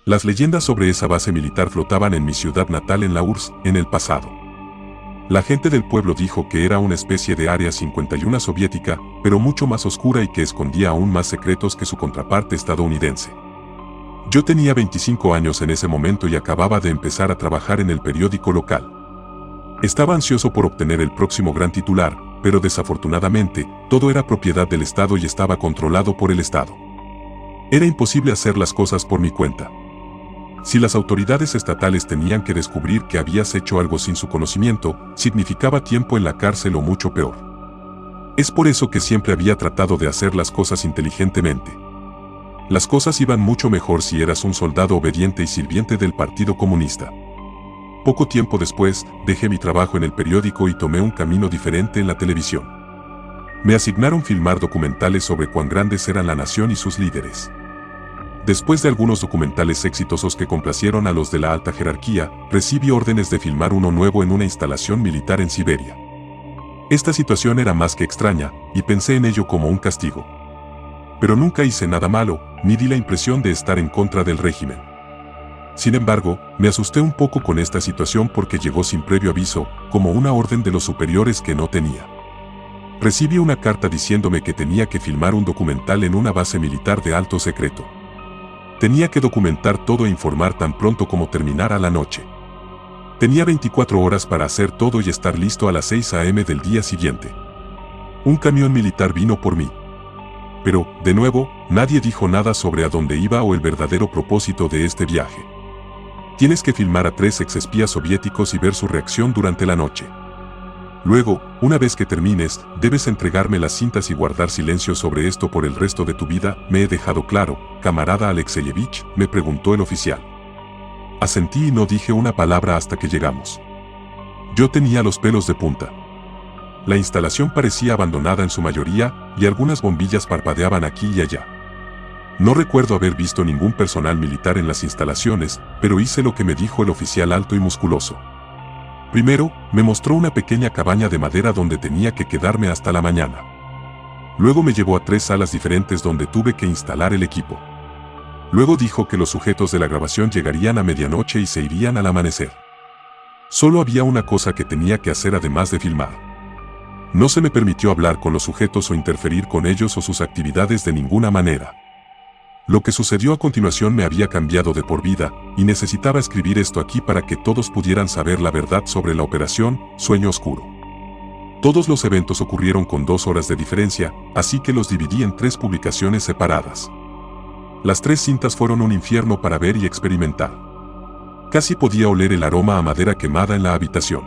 Las leyendas sobre esa base militar flotaban en mi ciudad natal en la URSS, en el pasado. La gente del pueblo dijo que era una especie de Área 51 soviética, pero mucho más oscura y que escondía aún más secretos que su contraparte estadounidense. Yo tenía 25 años en ese momento y acababa de empezar a trabajar en el periódico local. Estaba ansioso por obtener el próximo gran titular, pero desafortunadamente, todo era propiedad del Estado y estaba controlado por el Estado. Era imposible hacer las cosas por mi cuenta. Si las autoridades estatales tenían que descubrir que habías hecho algo sin su conocimiento, significaba tiempo en la cárcel o mucho peor. Es por eso que siempre había tratado de hacer las cosas inteligentemente. Las cosas iban mucho mejor si eras un soldado obediente y sirviente del Partido Comunista. Poco tiempo después, dejé mi trabajo en el periódico y tomé un camino diferente en la televisión. Me asignaron filmar documentales sobre cuán grandes eran la nación y sus líderes. Después de algunos documentales exitosos que complacieron a los de la alta jerarquía, recibí órdenes de filmar uno nuevo en una instalación militar en Siberia. Esta situación era más que extraña, y pensé en ello como un castigo. Pero nunca hice nada malo, ni di la impresión de estar en contra del régimen. Sin embargo, me asusté un poco con esta situación porque llegó sin previo aviso, como una orden de los superiores que no tenía. Recibí una carta diciéndome que tenía que filmar un documental en una base militar de alto secreto. Tenía que documentar todo e informar tan pronto como terminara la noche. Tenía 24 horas para hacer todo y estar listo a las 6 a.m. del día siguiente. Un camión militar vino por mí. Pero, de nuevo, nadie dijo nada sobre a dónde iba o el verdadero propósito de este viaje. Tienes que filmar a 3 exespías soviéticos y ver su reacción durante la noche. Luego, una vez que termines, debes entregarme las cintas y guardar silencio sobre esto por el resto de tu vida. ¿Me he dejado claro, camarada Alexeyevich?, me preguntó el oficial. Asentí y no dije una palabra hasta que llegamos. Yo tenía los pelos de punta. La instalación parecía abandonada en su mayoría, y algunas bombillas parpadeaban aquí y allá. No recuerdo haber visto ningún personal militar en las instalaciones, pero hice lo que me dijo el oficial alto y musculoso. Primero, me mostró una pequeña cabaña de madera donde tenía que quedarme hasta la mañana. Luego me llevó a 3 salas diferentes donde tuve que instalar el equipo. Luego dijo que los sujetos de la grabación llegarían a medianoche y se irían al amanecer. Solo había una cosa que tenía que hacer además de filmar. No se me permitió hablar con los sujetos o interferir con ellos o sus actividades de ninguna manera. Lo que sucedió a continuación me había cambiado de por vida, y necesitaba escribir esto aquí para que todos pudieran saber la verdad sobre la operación Sueño Oscuro. Todos los eventos ocurrieron con 2 horas de diferencia, así que los dividí en 3 publicaciones separadas. Las 3 cintas fueron un infierno para ver y experimentar. Casi podía oler el aroma a madera quemada en la habitación.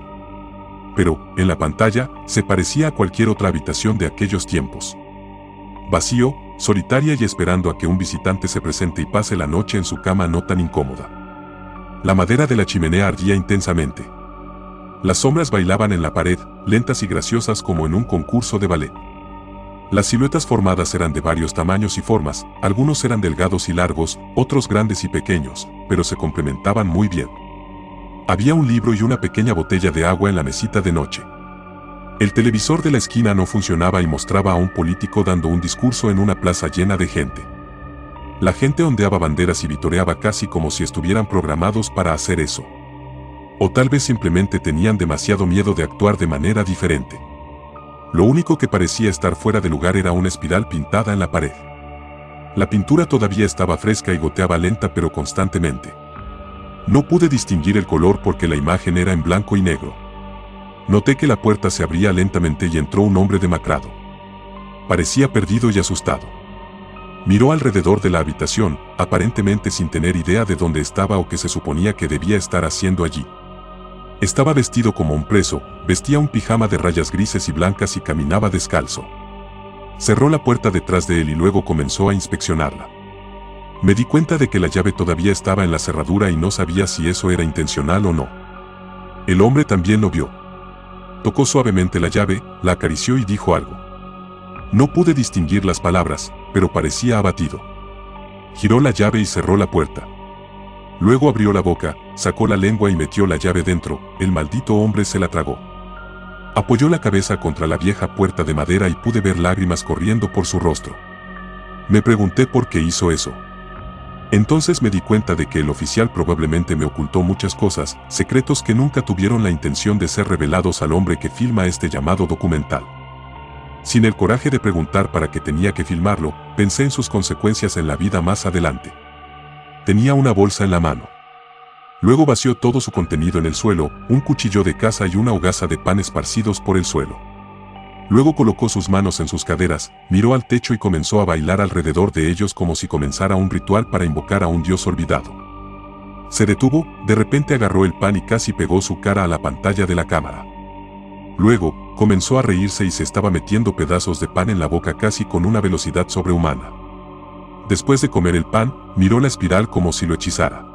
Pero, en la pantalla, se parecía a cualquier otra habitación de aquellos tiempos. Vacío, solitaria y esperando a que un visitante se presente y pase la noche en su cama no tan incómoda. La madera de la chimenea ardía intensamente. Las sombras bailaban en la pared, lentas y graciosas como en un concurso de ballet. Las siluetas formadas eran de varios tamaños y formas, algunos eran delgados y largos, otros grandes y pequeños, pero se complementaban muy bien. Había un libro y una pequeña botella de agua en la mesita de noche. El televisor de la esquina no funcionaba y mostraba a un político dando un discurso en una plaza llena de gente. La gente ondeaba banderas y vitoreaba casi como si estuvieran programados para hacer eso. O tal vez simplemente tenían demasiado miedo de actuar de manera diferente. Lo único que parecía estar fuera de lugar era una espiral pintada en la pared. La pintura todavía estaba fresca y goteaba lenta pero constantemente. No pude distinguir el color porque la imagen era en blanco y negro. Noté que la puerta se abría lentamente y entró un hombre demacrado. Parecía perdido y asustado. Miró alrededor de la habitación, aparentemente sin tener idea de dónde estaba o qué se suponía que debía estar haciendo allí. Estaba vestido como un preso, vestía un pijama de rayas grises y blancas y caminaba descalzo. Cerró la puerta detrás de él y luego comenzó a inspeccionarla. Me di cuenta de que la llave todavía estaba en la cerradura y no sabía si eso era intencional o no. El hombre también lo vio. Tocó suavemente la llave, la acarició y dijo algo. No pude distinguir las palabras, pero parecía abatido. Giró la llave y cerró la puerta. Luego abrió la boca, sacó la lengua y metió la llave dentro. El maldito hombre se la tragó. Apoyó la cabeza contra la vieja puerta de madera y pude ver lágrimas corriendo por su rostro. Me pregunté por qué hizo eso. Entonces me di cuenta de que el oficial probablemente me ocultó muchas cosas, secretos que nunca tuvieron la intención de ser revelados al hombre que filma este llamado documental. Sin el coraje de preguntar para qué tenía que filmarlo, pensé en sus consecuencias en la vida más adelante. Tenía una bolsa en la mano. Luego vació todo su contenido en el suelo, un cuchillo de caza y una hogaza de pan esparcidos por el suelo. Luego colocó sus manos en sus caderas, miró al techo y comenzó a bailar alrededor de ellos como si comenzara un ritual para invocar a un dios olvidado. Se detuvo, de repente agarró el pan y casi pegó su cara a la pantalla de la cámara. Luego, comenzó a reírse y se estaba metiendo pedazos de pan en la boca casi con una velocidad sobrehumana. Después de comer el pan, miró la espiral como si lo hechizara.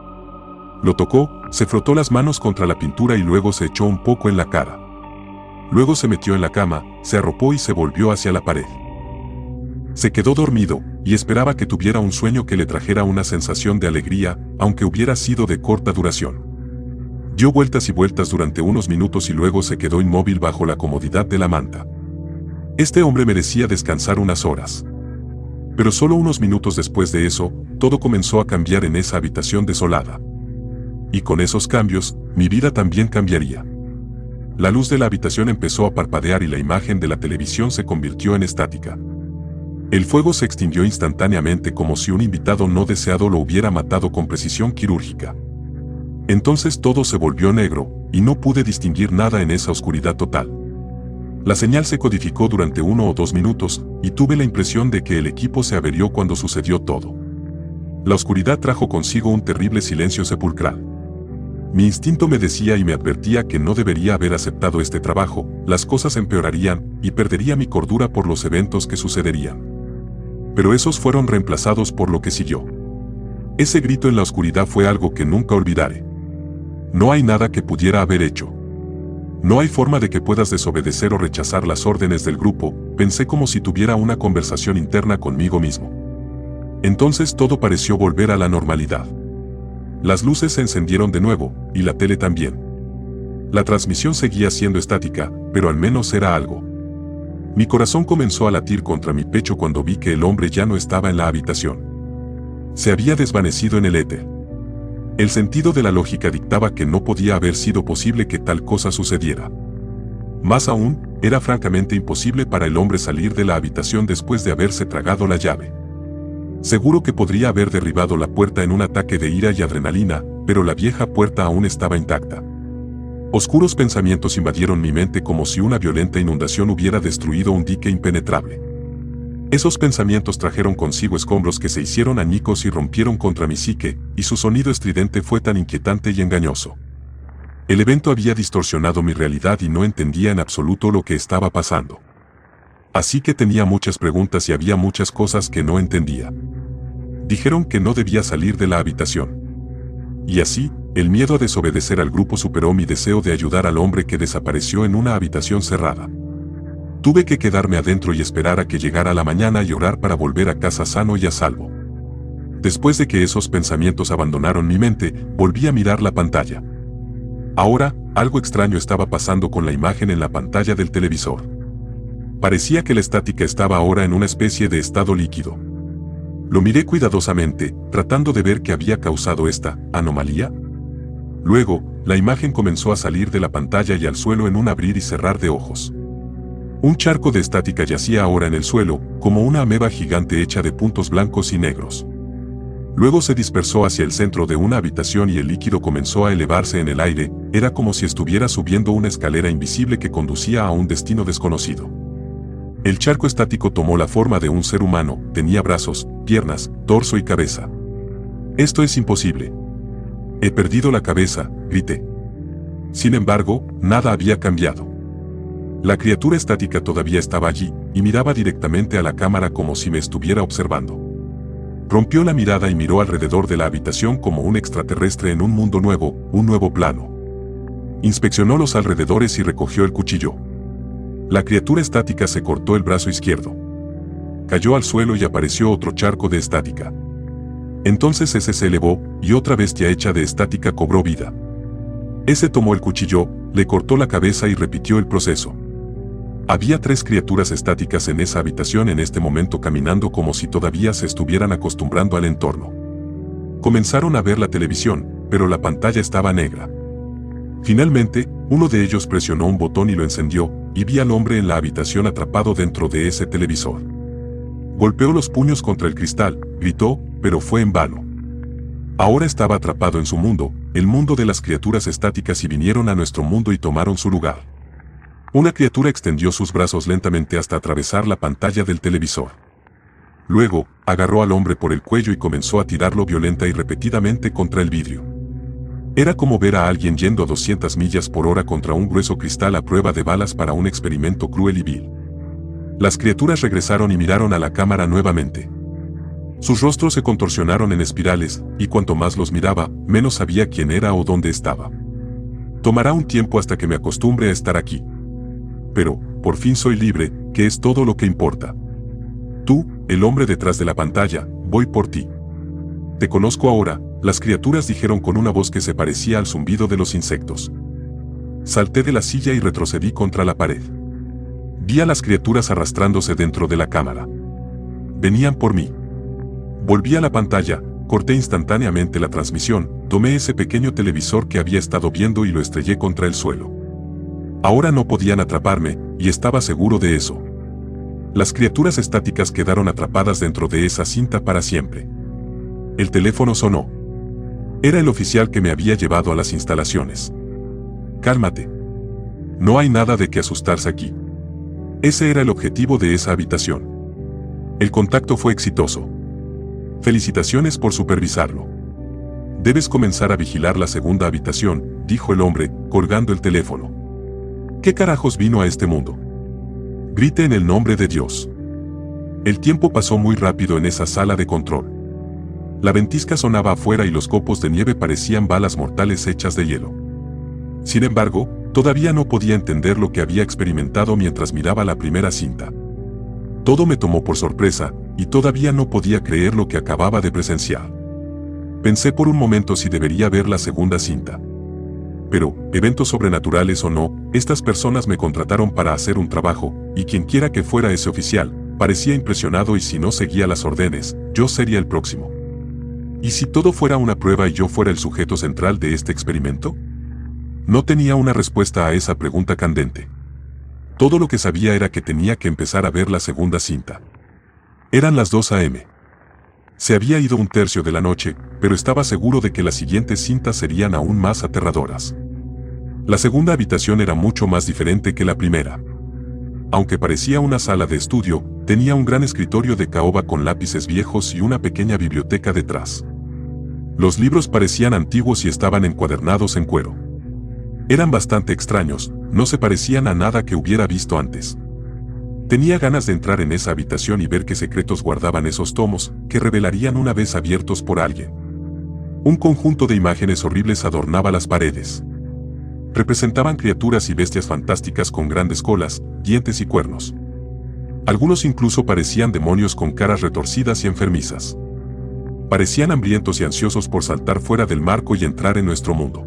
Lo tocó, se frotó las manos contra la pintura y luego se echó un poco en la cara. Luego se metió en la cama, se arropó y se volvió hacia la pared. Se quedó dormido, y esperaba que tuviera un sueño que le trajera una sensación de alegría, aunque hubiera sido de corta duración. Dio vueltas y vueltas durante unos minutos y luego se quedó inmóvil bajo la comodidad de la manta. Este hombre merecía descansar unas horas. Pero solo unos minutos después de eso, todo comenzó a cambiar en esa habitación desolada. Y con esos cambios, mi vida también cambiaría. La luz de la habitación empezó a parpadear y la imagen de la televisión se convirtió en estática. El fuego se extinguió instantáneamente como si un invitado no deseado lo hubiera matado con precisión quirúrgica. Entonces todo se volvió negro, y no pude distinguir nada en esa oscuridad total. La señal se codificó durante 1 o 2 minutos, y tuve la impresión de que el equipo se averió cuando sucedió todo. La oscuridad trajo consigo un terrible silencio sepulcral. Mi instinto me decía y me advertía que no debería haber aceptado este trabajo, las cosas empeorarían, y perdería mi cordura por los eventos que sucederían. Pero esos fueron reemplazados por lo que siguió. Ese grito en la oscuridad fue algo que nunca olvidaré. No hay nada que pudiera haber hecho. No hay forma de que puedas desobedecer o rechazar las órdenes del grupo, pensé como si tuviera una conversación interna conmigo mismo. Entonces todo pareció volver a la normalidad. Las luces se encendieron de nuevo, y la tele también. La transmisión seguía siendo estática, pero al menos era algo. Mi corazón comenzó a latir contra mi pecho cuando vi que el hombre ya no estaba en la habitación. Se había desvanecido en el éter. El sentido de la lógica dictaba que no podía haber sido posible que tal cosa sucediera. Más aún, era francamente imposible para el hombre salir de la habitación después de haberse tragado la llave. Seguro que podría haber derribado la puerta en un ataque de ira y adrenalina, pero la vieja puerta aún estaba intacta. Oscuros pensamientos invadieron mi mente como si una violenta inundación hubiera destruido un dique impenetrable. Esos pensamientos trajeron consigo escombros que se hicieron añicos y rompieron contra mi psique, y su sonido estridente fue tan inquietante y engañoso. El evento había distorsionado mi realidad y no entendía en absoluto lo que estaba pasando. Así que tenía muchas preguntas y había muchas cosas que no entendía. Dijeron que no debía salir de la habitación. Y así, el miedo a desobedecer al grupo superó mi deseo de ayudar al hombre que desapareció en una habitación cerrada. Tuve que quedarme adentro y esperar a que llegara la mañana y orar para volver a casa sano y a salvo. Después de que esos pensamientos abandonaron mi mente, volví a mirar la pantalla. Ahora, algo extraño estaba pasando con la imagen en la pantalla del televisor. Parecía que la estática estaba ahora en una especie de estado líquido. Lo miré cuidadosamente, tratando de ver qué había causado esta anomalía. Luego, la imagen comenzó a salir de la pantalla y al suelo en un abrir y cerrar de ojos. Un charco de estática yacía ahora en el suelo, como una ameba gigante hecha de puntos blancos y negros. Luego se dispersó hacia el centro de una habitación y el líquido comenzó a elevarse en el aire, era como si estuviera subiendo una escalera invisible que conducía a un destino desconocido. El charco estático tomó la forma de un ser humano, tenía brazos, piernas, torso y cabeza. Esto es imposible. He perdido la cabeza, grité. Sin embargo, nada había cambiado. La criatura estática todavía estaba allí, y miraba directamente a la cámara como si me estuviera observando. Rompió la mirada y miró alrededor de la habitación como un extraterrestre en un mundo nuevo, un nuevo plano. Inspeccionó los alrededores y recogió el cuchillo. La criatura estática se cortó el brazo izquierdo. Cayó al suelo y apareció otro charco de estática. Entonces ese se elevó, y otra bestia hecha de estática cobró vida. Ese tomó el cuchillo, le cortó la cabeza y repitió el proceso. Había 3 criaturas estáticas en esa habitación en este momento caminando como si todavía se estuvieran acostumbrando al entorno. Comenzaron a ver la televisión, pero la pantalla estaba negra. Finalmente, uno de ellos presionó un botón y lo encendió, y vi al hombre en la habitación atrapado dentro de ese televisor. Golpeó los puños contra el cristal, gritó, pero fue en vano. Ahora estaba atrapado en su mundo, el mundo de las criaturas estáticas, y vinieron a nuestro mundo y tomaron su lugar. Una criatura extendió sus brazos lentamente hasta atravesar la pantalla del televisor. Luego, agarró al hombre por el cuello y comenzó a tirarlo violenta y repetidamente contra el vidrio. Era como ver a alguien yendo a 200 millas por hora contra un grueso cristal a prueba de balas para un experimento cruel y vil. Las criaturas regresaron y miraron a la cámara nuevamente. Sus rostros se contorsionaron en espirales, y cuanto más los miraba, menos sabía quién era o dónde estaba. Tomará un tiempo hasta que me acostumbre a estar aquí. Pero, por fin soy libre, que es todo lo que importa. Tú, el hombre detrás de la pantalla, voy por ti. Te conozco ahora, las criaturas dijeron con una voz que se parecía al zumbido de los insectos. Salté de la silla y retrocedí contra la pared. Vi a las criaturas arrastrándose dentro de la cámara. Venían por mí. Volví a la pantalla, corté instantáneamente la transmisión, tomé ese pequeño televisor que había estado viendo y lo estrellé contra el suelo. Ahora no podían atraparme, y estaba seguro de eso. Las criaturas estáticas quedaron atrapadas dentro de esa cinta para siempre. El teléfono sonó. Era el oficial que me había llevado a las instalaciones. Cálmate. No hay nada de qué asustarse aquí. Ese era el objetivo de esa habitación. El contacto fue exitoso. Felicitaciones por supervisarlo. Debes comenzar a vigilar la segunda habitación, dijo el hombre, colgando el teléfono. ¿Qué carajos vino a este mundo? Grite en el nombre de Dios. El tiempo pasó muy rápido en esa sala de control. La ventisca sonaba afuera y los copos de nieve parecían balas mortales hechas de hielo. Sin embargo, todavía no podía entender lo que había experimentado mientras miraba la primera cinta. Todo me tomó por sorpresa, y todavía no podía creer lo que acababa de presenciar. Pensé por un momento si debería ver la segunda cinta. Pero, eventos sobrenaturales o no, estas personas me contrataron para hacer un trabajo, y quienquiera que fuera ese oficial, parecía impresionado, y si no seguía las órdenes, yo sería el próximo. ¿Y si todo fuera una prueba y yo fuera el sujeto central de este experimento? No tenía una respuesta a esa pregunta candente. Todo lo que sabía era que tenía que empezar a ver la segunda cinta. Eran las 2 a.m. Se había ido un tercio de la noche, pero estaba seguro de que las siguientes cintas serían aún más aterradoras. La segunda habitación era mucho más diferente que la primera. Aunque parecía una sala de estudio, tenía un gran escritorio de caoba con lápices viejos y una pequeña biblioteca detrás. Los libros parecían antiguos y estaban encuadernados en cuero. Eran bastante extraños, no se parecían a nada que hubiera visto antes. Tenía ganas de entrar en esa habitación y ver qué secretos guardaban esos tomos, que revelarían una vez abiertos por alguien. Un conjunto de imágenes horribles adornaba las paredes. Representaban criaturas y bestias fantásticas con grandes colas, dientes y cuernos. Algunos incluso parecían demonios con caras retorcidas y enfermizas. Parecían hambrientos y ansiosos por saltar fuera del marco y entrar en nuestro mundo.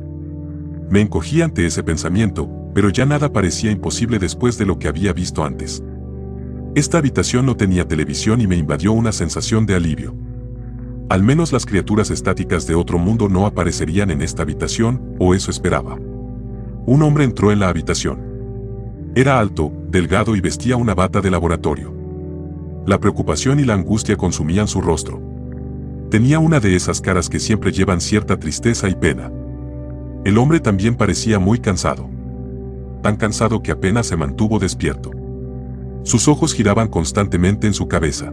Me encogí ante ese pensamiento, pero ya nada parecía imposible después de lo que había visto antes. Esta habitación no tenía televisión y me invadió una sensación de alivio. Al menos las criaturas estáticas de otro mundo no aparecerían en esta habitación, o eso esperaba. Un hombre entró en la habitación. Era alto, delgado y vestía una bata de laboratorio. La preocupación y la angustia consumían su rostro. Tenía una de esas caras que siempre llevan cierta tristeza y pena. El hombre también parecía muy cansado. Tan cansado que apenas se mantuvo despierto. Sus ojos giraban constantemente en su cabeza.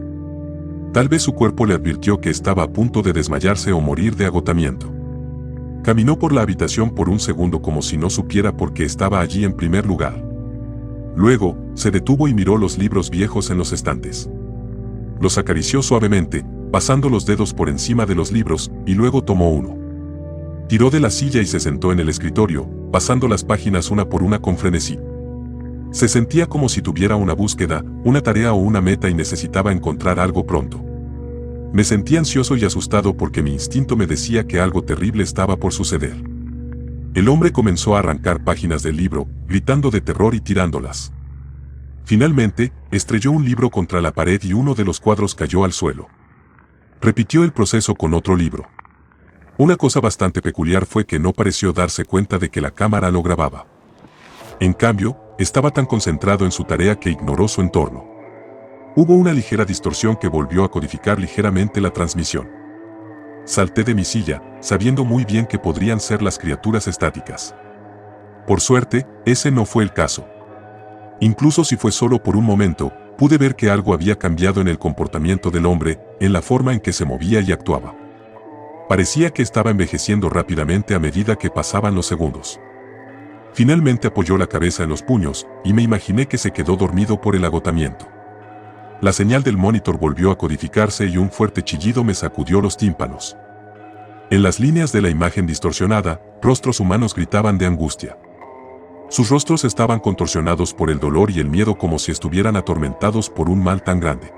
Tal vez su cuerpo le advirtió que estaba a punto de desmayarse o morir de agotamiento. Caminó por la habitación por un segundo como si no supiera por qué estaba allí en primer lugar. Luego, se detuvo y miró los libros viejos en los estantes. Los acarició suavemente, pasando los dedos por encima de los libros, y luego tomó uno. Tiró de la silla y se sentó en el escritorio, pasando las páginas una por una con frenesí. Se sentía como si tuviera una búsqueda, una tarea o una meta y necesitaba encontrar algo pronto. Me sentí ansioso y asustado porque mi instinto me decía que algo terrible estaba por suceder. El hombre comenzó a arrancar páginas del libro, gritando de terror y tirándolas. Finalmente, estrelló un libro contra la pared y uno de los cuadros cayó al suelo. Repitió el proceso con otro libro. Una cosa bastante peculiar fue que no pareció darse cuenta de que la cámara lo grababa. En cambio, estaba tan concentrado en su tarea que ignoró su entorno. Hubo una ligera distorsión que volvió a codificar ligeramente la transmisión. Salté de mi silla, sabiendo muy bien que podrían ser las criaturas estáticas. Por suerte, ese no fue el caso. Incluso si fue solo por un momento, pude ver que algo había cambiado en el comportamiento del hombre, en la forma en que se movía y actuaba. Parecía que estaba envejeciendo rápidamente a medida que pasaban los segundos. Finalmente apoyó la cabeza en los puños, y me imaginé que se quedó dormido por el agotamiento. La señal del monitor volvió a codificarse y un fuerte chillido me sacudió los tímpanos. En las líneas de la imagen distorsionada, rostros humanos gritaban de angustia. Sus rostros estaban contorsionados por el dolor y el miedo como si estuvieran atormentados por un mal tan grande.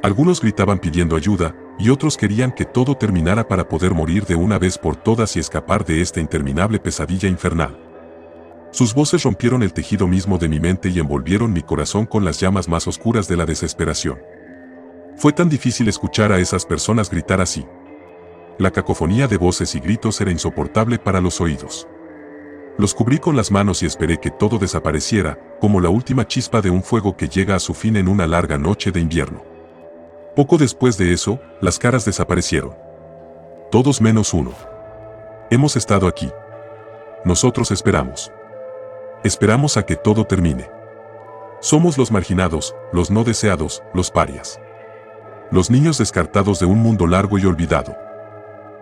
Algunos gritaban pidiendo ayuda, y otros querían que todo terminara para poder morir de una vez por todas y escapar de esta interminable pesadilla infernal. Sus voces rompieron el tejido mismo de mi mente y envolvieron mi corazón con las llamas más oscuras de la desesperación. Fue tan difícil escuchar a esas personas gritar así. La cacofonía de voces y gritos era insoportable para los oídos. Los cubrí con las manos y esperé que todo desapareciera, como la última chispa de un fuego que llega a su fin en una larga noche de invierno. Poco después de eso, las caras desaparecieron. Todos menos uno. Hemos estado aquí. Nosotros esperamos. Esperamos a que todo termine. Somos los marginados, los no deseados, los parias. Los niños descartados de un mundo largo y olvidado.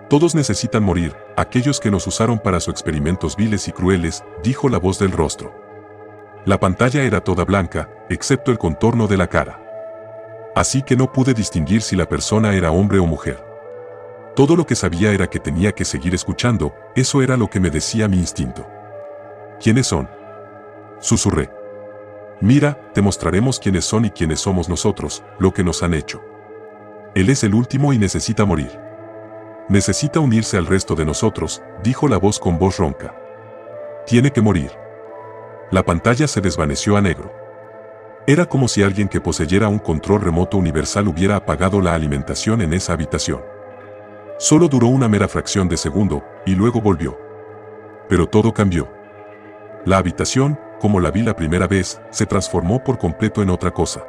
Todos necesitan morir, aquellos que nos usaron para sus experimentos viles y crueles, dijo la voz del rostro. La pantalla era toda blanca, excepto el contorno de la cara. Así que no pude distinguir si la persona era hombre o mujer. Todo lo que sabía era que tenía que seguir escuchando, eso era lo que me decía mi instinto. ¿Quiénes son? Susurré. Mira, te mostraremos quiénes son y quiénes somos nosotros, lo que nos han hecho. Él es el último y necesita morir. Necesita unirse al resto de nosotros, dijo la voz con voz ronca. Tiene que morir. La pantalla se desvaneció a negro. Era como si alguien que poseyera un control remoto universal hubiera apagado la alimentación en esa habitación. Solo duró una mera fracción de segundo, y luego volvió. Pero todo cambió. La habitación, como la vi la primera vez, se transformó por completo en otra cosa.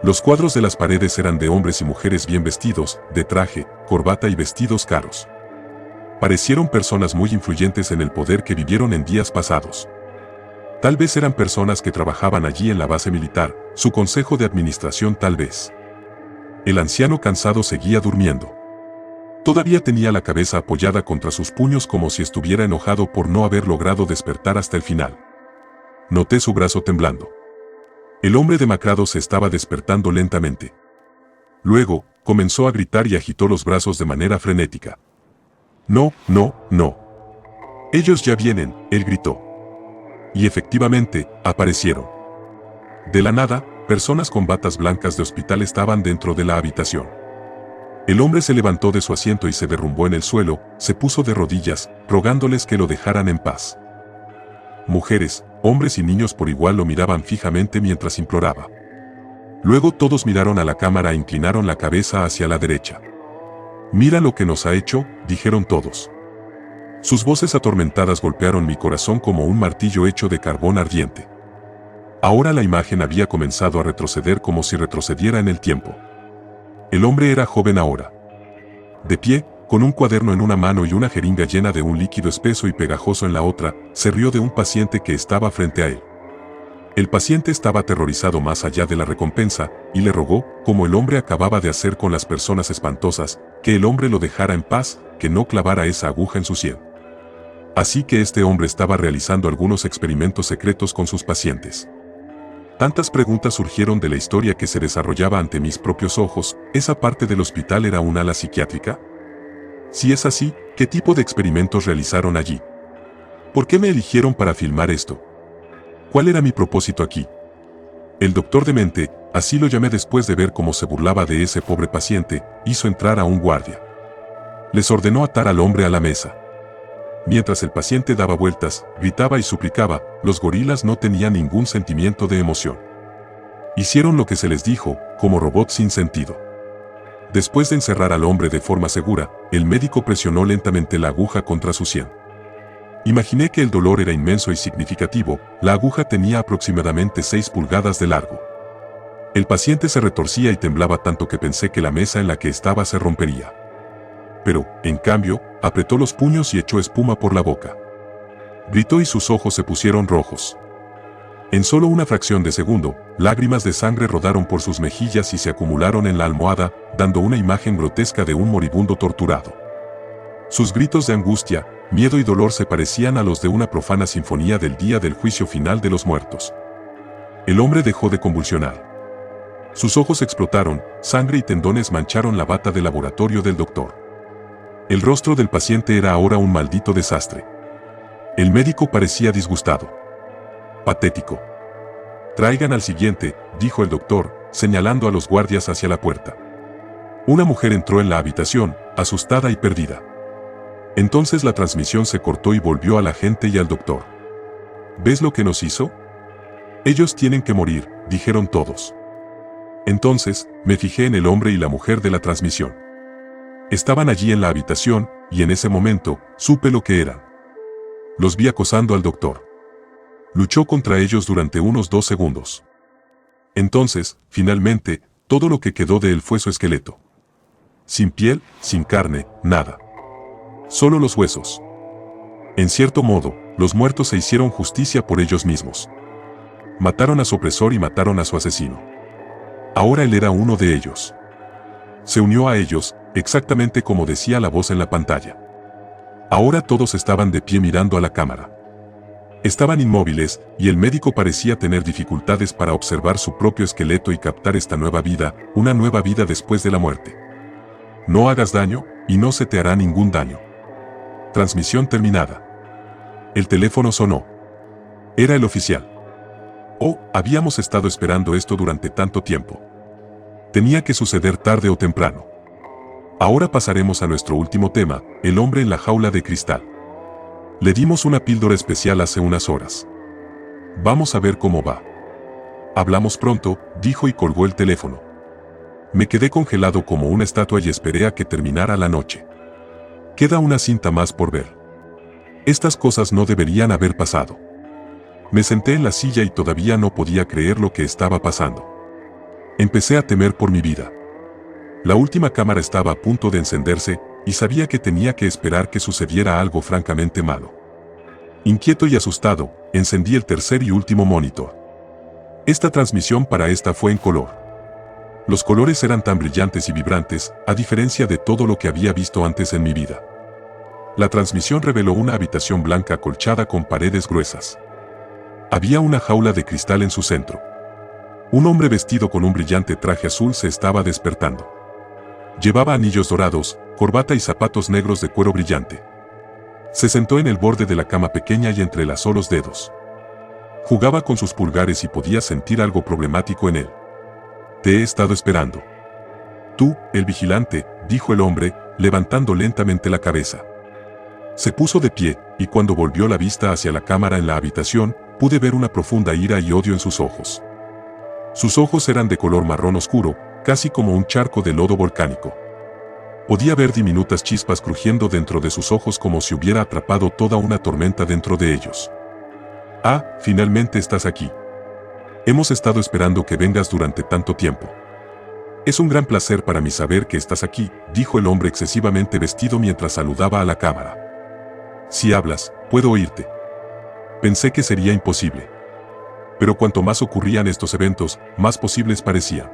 Los cuadros de las paredes eran de hombres y mujeres bien vestidos, de traje, corbata y vestidos caros. Parecieron personas muy influyentes en el poder que vivieron en días pasados. Tal vez eran personas que trabajaban allí en la base militar, su consejo de administración tal vez. El anciano cansado seguía durmiendo. Todavía tenía la cabeza apoyada contra sus puños como si estuviera enojado por no haber logrado despertar hasta el final. Noté su brazo temblando. El hombre demacrado se estaba despertando lentamente. Luego, comenzó a gritar y agitó los brazos de manera frenética. No, no, no. Ellos ya vienen, él gritó. Y efectivamente, aparecieron. De la nada, personas con batas blancas de hospital estaban dentro de la habitación. El hombre se levantó de su asiento y se derrumbó en el suelo, se puso de rodillas, rogándoles que lo dejaran en paz. Mujeres, hombres y niños por igual lo miraban fijamente mientras imploraba. Luego todos miraron a la cámara e inclinaron la cabeza hacia la derecha. Mira lo que nos ha hecho, dijeron todos. Sus voces atormentadas golpearon mi corazón como un martillo hecho de carbón ardiente. Ahora la imagen había comenzado a retroceder como si retrocediera en el tiempo. El hombre era joven ahora. De pie, con un cuaderno en una mano y una jeringa llena de un líquido espeso y pegajoso en la otra, se rió de un paciente que estaba frente a él. El paciente estaba aterrorizado más allá de la recompensa, y le rogó, como el hombre acababa de hacer con las personas espantosas, que el hombre lo dejara en paz, que no clavara esa aguja en su sien. Así que este hombre estaba realizando algunos experimentos secretos con sus pacientes. Tantas preguntas surgieron de la historia que se desarrollaba ante mis propios ojos. ¿Esa parte del hospital era un ala psiquiátrica? Si es así, ¿qué tipo de experimentos realizaron allí? ¿Por qué me eligieron para filmar esto? ¿Cuál era mi propósito aquí? El doctor demente, así lo llamé después de ver cómo se burlaba de ese pobre paciente, hizo entrar a un guardia. Les ordenó atar al hombre a la mesa. Mientras el paciente daba vueltas, gritaba y suplicaba, los gorilas no tenían ningún sentimiento de emoción. Hicieron lo que se les dijo, como robots sin sentido. Después de encerrar al hombre de forma segura, el médico presionó lentamente la aguja contra su sien. Imaginé que el dolor era inmenso y significativo. La aguja tenía aproximadamente 6 pulgadas de largo. El paciente se retorcía y temblaba tanto que pensé que la mesa en la que estaba se rompería. Pero, en cambio, apretó los puños y echó espuma por la boca. Gritó y sus ojos se pusieron rojos. En solo una fracción de segundo, lágrimas de sangre rodaron por sus mejillas y se acumularon en la almohada, dando una imagen grotesca de un moribundo torturado. Sus gritos de angustia, miedo y dolor se parecían a los de una profana sinfonía del día del juicio final de los muertos. El hombre dejó de convulsionar. Sus ojos explotaron, sangre y tendones mancharon la bata de laboratorio del doctor. El rostro del paciente era ahora un maldito desastre. El médico parecía disgustado. Patético. Traigan al siguiente, dijo el doctor, señalando a los guardias hacia la puerta. Una mujer entró en la habitación, asustada y perdida. Entonces la transmisión se cortó y volvió a la gente y al doctor. ¿Ves lo que nos hizo? Ellos tienen que morir, dijeron todos. Entonces, me fijé en el hombre y la mujer de la transmisión. Estaban allí en la habitación, y en ese momento, supe lo que eran. Los vi acosando al doctor. Luchó contra ellos durante unos 2 segundos. Entonces, finalmente, todo lo que quedó de él fue su esqueleto. Sin piel, sin carne, nada. Solo los huesos. En cierto modo, los muertos se hicieron justicia por ellos mismos. Mataron a su opresor y mataron a su asesino. Ahora él era uno de ellos. Se unió a ellos, exactamente como decía la voz en la pantalla. Ahora todos estaban de pie mirando a la cámara. Estaban inmóviles, y el médico parecía tener dificultades para observar su propio esqueleto y captar esta nueva vida, una nueva vida después de la muerte. No hagas daño, y no se te hará ningún daño. Transmisión terminada. El teléfono sonó. Era el oficial. Oh, habíamos estado esperando esto durante tanto tiempo. Tenía que suceder tarde o temprano. Ahora pasaremos a nuestro último tema, el hombre en la jaula de cristal. Le dimos una píldora especial hace unas horas. Vamos a ver cómo va. Hablamos pronto, dijo y colgó el teléfono. Me quedé congelado como una estatua y esperé a que terminara la noche. Queda una cinta más por ver. Estas cosas no deberían haber pasado. Me senté en la silla y todavía no podía creer lo que estaba pasando. Empecé a temer por mi vida. La última cámara estaba a punto de encenderse, y sabía que tenía que esperar que sucediera algo francamente malo. Inquieto y asustado, encendí el tercer y último monitor. Esta transmisión para esta fue en color. Los colores eran tan brillantes y vibrantes, a diferencia de todo lo que había visto antes en mi vida. La transmisión reveló una habitación blanca acolchada con paredes gruesas. Había una jaula de cristal en su centro. Un hombre vestido con un brillante traje azul se estaba despertando. Llevaba anillos dorados, corbata y zapatos negros de cuero brillante. Se sentó en el borde de la cama pequeña y entrelazó los dedos. Jugaba con sus pulgares y podía sentir algo problemático en él. Te he estado esperando. Tú, el vigilante, dijo el hombre, levantando lentamente la cabeza. Se puso de pie, y cuando volvió la vista hacia la cámara en la habitación, pude ver una profunda ira y odio en sus ojos. Sus ojos eran de color marrón oscuro, casi como un charco de lodo volcánico. Podía ver diminutas chispas crujiendo dentro de sus ojos como si hubiera atrapado toda una tormenta dentro de ellos. Ah, finalmente estás aquí. Hemos estado esperando que vengas durante tanto tiempo. Es un gran placer para mí saber que estás aquí, dijo el hombre excesivamente vestido mientras saludaba a la cámara. Si hablas, puedo oírte. Pensé que sería imposible. Pero cuanto más ocurrían estos eventos, más posibles parecían.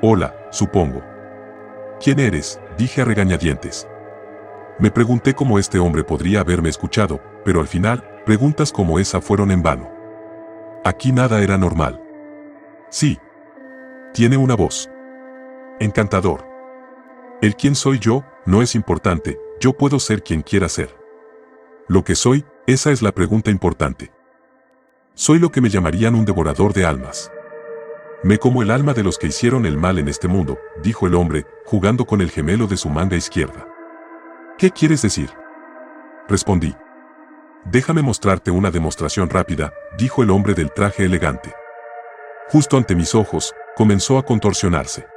Hola, supongo. ¿Quién eres?, dije a regañadientes. Me pregunté cómo este hombre podría haberme escuchado, pero al final, preguntas como esa fueron en vano. Aquí nada era normal. Sí. Tiene una voz. Encantador. El quién soy yo, no es importante, yo puedo ser quien quiera ser. Lo que soy, esa es la pregunta importante. Soy lo que me llamarían un devorador de almas. Me como el alma de los que hicieron el mal en este mundo, dijo el hombre, jugando con el gemelo de su manga izquierda. ¿Qué quieres decir? Respondí. Déjame mostrarte una demostración rápida, dijo el hombre del traje elegante. Justo ante mis ojos, comenzó a contorsionarse.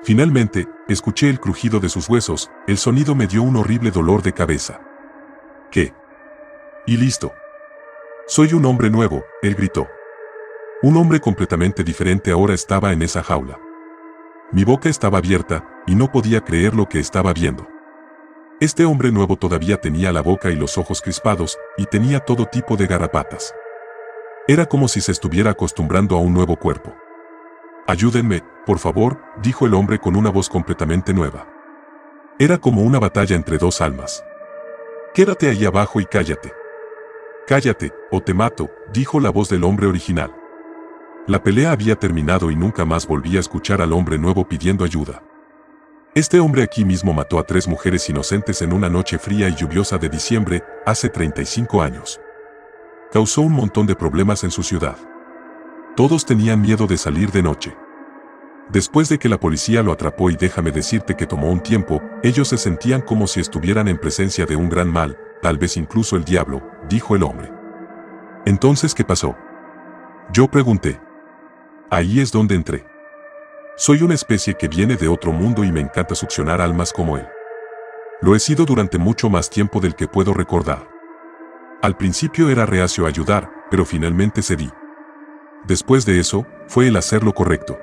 Finalmente, escuché el crujido de sus huesos, el sonido me dio un horrible dolor de cabeza. ¿Qué? Y listo. Soy un hombre nuevo, él gritó. Un hombre completamente diferente ahora estaba en esa jaula. Mi boca estaba abierta, y no podía creer lo que estaba viendo. Este hombre nuevo todavía tenía la boca y los ojos crispados, y tenía todo tipo de garrapatas. Era como si se estuviera acostumbrando a un nuevo cuerpo. Ayúdenme, por favor, dijo el hombre con una voz completamente nueva. Era como una batalla entre dos almas. Quédate ahí abajo y cállate. Cállate, o te mato, dijo la voz del hombre original. La pelea había terminado y nunca más volví a escuchar al hombre nuevo pidiendo ayuda. Este hombre aquí mismo mató a 3 mujeres inocentes en una noche fría y lluviosa de diciembre, hace 35 años. Causó un montón de problemas en su ciudad. Todos tenían miedo de salir de noche. Después de que la policía lo atrapó y déjame decirte que tomó un tiempo, ellos se sentían como si estuvieran en presencia de un gran mal, tal vez incluso el diablo, dijo el hombre. Entonces, ¿qué pasó? Yo pregunté. Ahí es donde entré. Soy una especie que viene de otro mundo y me encanta succionar almas como él. Lo he sido durante mucho más tiempo del que puedo recordar. Al principio era reacio a ayudar, pero finalmente cedí. Después de eso, fue el hacer lo correcto.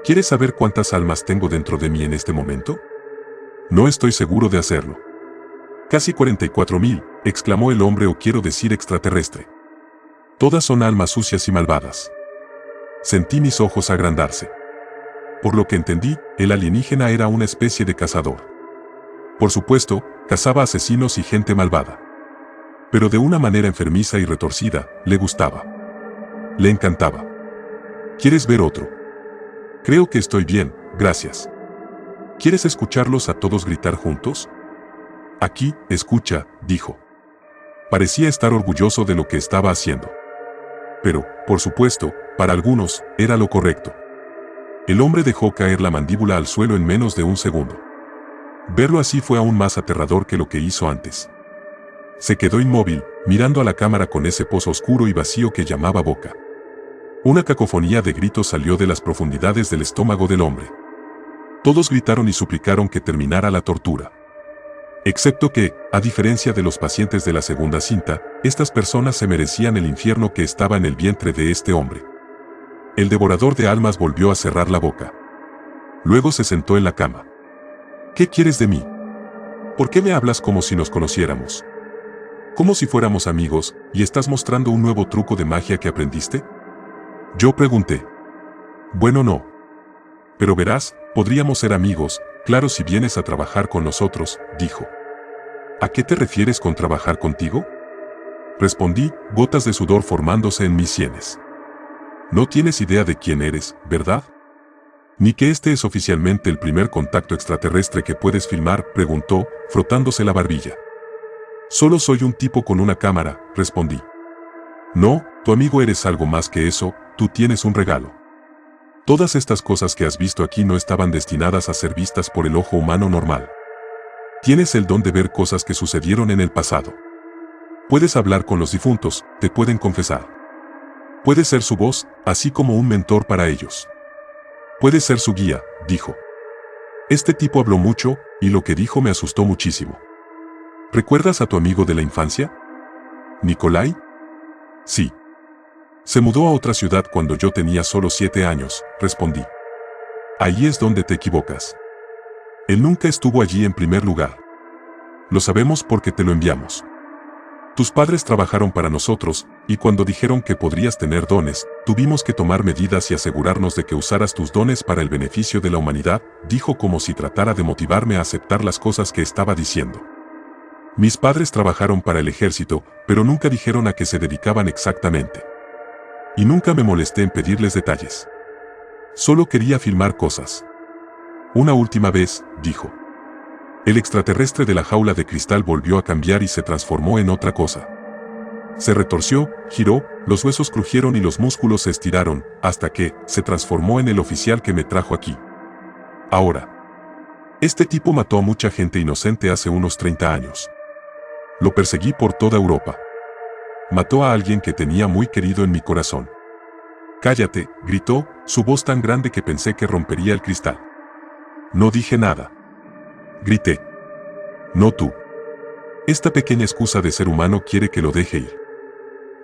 ¿Quieres saber cuántas almas tengo dentro de mí en este momento? No estoy seguro de hacerlo. Casi 44,000, exclamó el hombre, o quiero decir extraterrestre. Todas son almas sucias y malvadas. Sentí mis ojos agrandarse. Por lo que entendí, el alienígena era una especie de cazador. Por supuesto, cazaba asesinos y gente malvada. Pero de una manera enfermiza y retorcida, le gustaba. Le encantaba. ¿Quieres ver otro? Creo que estoy bien, gracias. ¿Quieres escucharlos a todos gritar juntos? Aquí, escucha, dijo. Parecía estar orgulloso de lo que estaba haciendo. Pero, por supuesto, para algunos, era lo correcto. El hombre dejó caer la mandíbula al suelo en menos de un segundo. Verlo así fue aún más aterrador que lo que hizo antes. Se quedó inmóvil, mirando a la cámara con ese pozo oscuro y vacío que llamaba boca. Una cacofonía de gritos salió de las profundidades del estómago del hombre. Todos gritaron y suplicaron que terminara la tortura. Excepto que, a diferencia de los pacientes de la segunda cinta, estas personas se merecían el infierno que estaba en el vientre de este hombre. El devorador de almas volvió a cerrar la boca. Luego se sentó en la cama. ¿Qué quieres de mí? ¿Por qué me hablas como si nos conociéramos? Como si fuéramos amigos, y estás mostrando un nuevo truco de magia que aprendiste? Yo pregunté. Bueno, no. Pero verás, podríamos ser amigos, claro, si vienes a trabajar con nosotros, dijo. ¿A qué te refieres con trabajar contigo? Respondí, gotas de sudor formándose en mis sienes. No tienes idea de quién eres, ¿verdad? Ni que este es oficialmente el primer contacto extraterrestre que puedes filmar, preguntó, frotándose la barbilla. Solo soy un tipo con una cámara, respondí. No, tu amigo eres algo más que eso, tú tienes un regalo. Todas estas cosas que has visto aquí no estaban destinadas a ser vistas por el ojo humano normal. Tienes el don de ver cosas que sucedieron en el pasado. Puedes hablar con los difuntos, te pueden confesar. Puedes ser su voz, así como un mentor para ellos. Puedes ser su guía, dijo. Este tipo habló mucho, y lo que dijo me asustó muchísimo. ¿Recuerdas a tu amigo de la infancia? ¿Nikolai? Sí. Se mudó a otra ciudad cuando yo tenía solo 7 años, respondí. Ahí es donde te equivocas. Él nunca estuvo allí en primer lugar. Lo sabemos porque te lo enviamos. Tus padres trabajaron para nosotros, y cuando dijeron que podrías tener dones, tuvimos que tomar medidas y asegurarnos de que usaras tus dones para el beneficio de la humanidad, dijo como si tratara de motivarme a aceptar las cosas que estaba diciendo. Mis padres trabajaron para el ejército, pero nunca dijeron a qué se dedicaban exactamente. Y nunca me molesté en pedirles detalles. Solo quería filmar cosas. Una última vez, dijo. El extraterrestre de la jaula de cristal volvió a cambiar y se transformó en otra cosa. Se retorció, giró, los huesos crujieron y los músculos se estiraron, hasta que se transformó en el oficial que me trajo aquí. Ahora. Este tipo mató a mucha gente inocente hace unos 30 años. Lo perseguí por toda Europa. Mató a alguien que tenía muy querido en mi corazón. Cállate, gritó, su voz tan grande que pensé que rompería el cristal. No dije nada. Grité. No tú. Esta pequeña excusa de ser humano quiere que lo deje ir.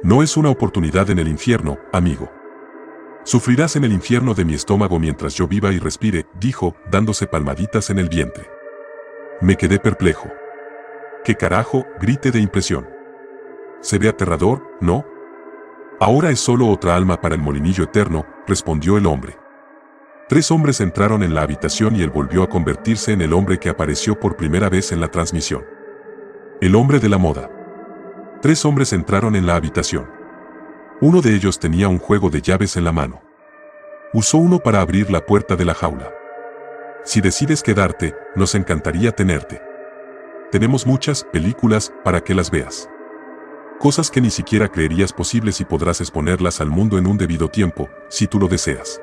No es una oportunidad en el infierno, amigo. Sufrirás en el infierno de mi estómago mientras yo viva y respire, dijo, dándose palmaditas en el vientre. Me quedé perplejo. ¿Qué carajo? Grité de impresión. Se ve aterrador, ¿no? Ahora es solo otra alma para el molinillo eterno, respondió el hombre. 3 hombres entraron en la habitación y él volvió a convertirse en el hombre que apareció por primera vez en la transmisión. El hombre de la moda. 3 hombres entraron en la habitación. Uno de ellos tenía un juego de llaves en la mano. Usó uno para abrir la puerta de la jaula. Si decides quedarte, nos encantaría tenerte. Tenemos muchas películas para que las veas. Cosas que ni siquiera creerías posibles y podrás exponerlas al mundo en un debido tiempo, si tú lo deseas.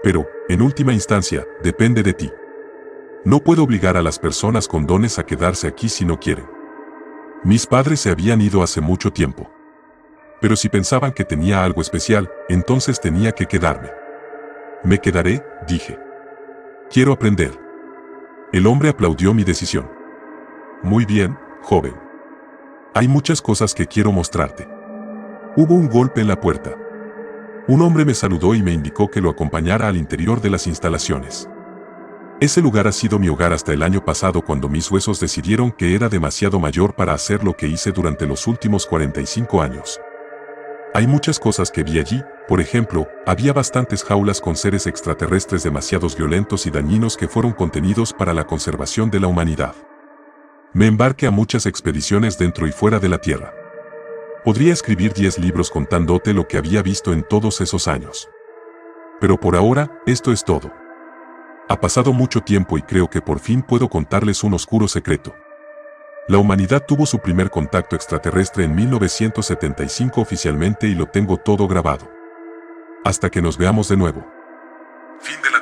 Pero, en última instancia, depende de ti. No puedo obligar a las personas con dones a quedarse aquí si no quieren. Mis padres se habían ido hace mucho tiempo. Pero si pensaban que tenía algo especial, entonces tenía que quedarme. Me quedaré, dije. Quiero aprender. El hombre aplaudió mi decisión. Muy bien, joven. Hay muchas cosas que quiero mostrarte. Hubo un golpe en la puerta. Un hombre me saludó y me indicó que lo acompañara al interior de las instalaciones. Ese lugar ha sido mi hogar hasta el año pasado cuando mis huesos decidieron que era demasiado mayor para hacer lo que hice durante los últimos 45 años. Hay muchas cosas que vi allí, por ejemplo, había bastantes jaulas con seres extraterrestres demasiados violentos y dañinos que fueron contenidos para la conservación de la humanidad. Me embarqué a muchas expediciones dentro y fuera de la Tierra. Podría escribir 10 libros contándote lo que había visto en todos esos años. Pero por ahora, esto es todo. Ha pasado mucho tiempo y creo que por fin puedo contarles un oscuro secreto. La humanidad tuvo su primer contacto extraterrestre en 1975 oficialmente y lo tengo todo grabado. Hasta que nos veamos de nuevo. Fin de la